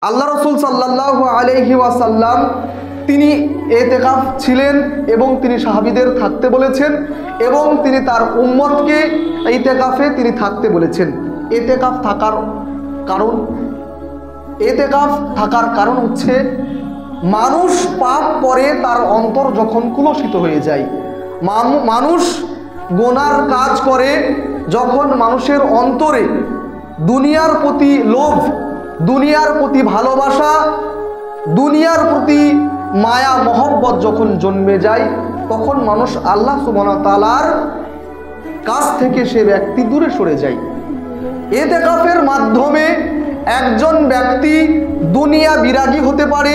আল্লাহ রসুল সাল্লাল্লাহু আলাইহি ওয়াসাল্লাম তিনি এতেকাফ ছিলেন এবং তিনি সাহাবীদের থাকতে বলেছেন এবং তিনি তার উম্মতকে এতেকাফে তিনি থাকতে বলেছেন। এতেকাফ থাকার কারণ হচ্ছে মানুষ পাপ করে তার অন্তর যখন কুলসিত হয়ে যায়, মানুষ গোনার কাজ করে যখন মানুষের অন্তরে দুনিয়ার প্রতি লোভ, দুনিয়ার প্রতি ভালোবাসা, দুনিয়ার প্রতি মায়া মহব্বত যখন জন্মে যায়, তখন মানুষ আল্লাহ সুবহানাহু ওয়া তাআলার কাছ থেকে সে ব্যক্তি দূরে সরে যায়। ইতিকাফের মাধ্যমে একজন ব্যক্তি দুনিয়া বিরাগী হতে পারে,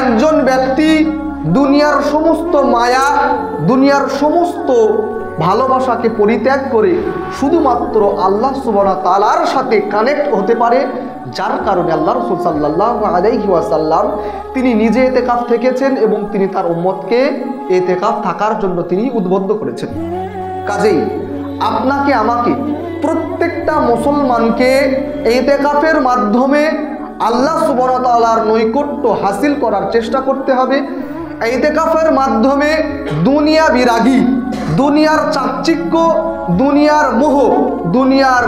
একজন ব্যক্তি দুনিয়ার সমস্ত মায়া, দুনিয়ার সমস্ত ভালোবাসাকে পরিত্যাগ করে শুধুমাত্র আল্লাহ সুবহানাহু ওয়া তাআলার সাথে কানেক্ট হতে পারে, যার কারণে আল্লাহ রাসূল সাল্লাল্লাহু আলাইহি ওয়াসাল্লাম তিনি নিজে ইতিকাফ থেকেছেন এবং তিনি তার উম্মতকে ইতিকাফ থাকার জন্য তিনি উদ্বুদ্ধ করেছেন। কাজেই আপনাকে আমাকে প্রত্যেকটা মুসলমানকে ইতিকাফের মাধ্যমে আল্লাহ সুবহানাহু ওয়া তাআলার নৈকট্য হাসিল করার চেষ্টা করতে হবে। ইতিকাফের মাধ্যমে দুনিয়া বিরাগী, দুনিয়ার চাকচিক্য, দুনিয়ার মোহ, দুনিয়ার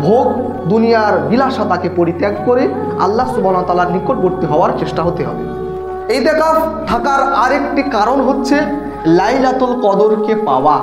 ভোগ, দুনিয়ার বিলাসিতাকে পরিত্যাগ করে আল্লাহ সুবহানাহু ওয়া তাআলার নিকটবর্তী হওয়ার চেষ্টা হতে হবে। ইতিকাফ থাকার আরেকটি কারণ হচ্ছে লাইলাতুল কদরকে পাওয়া।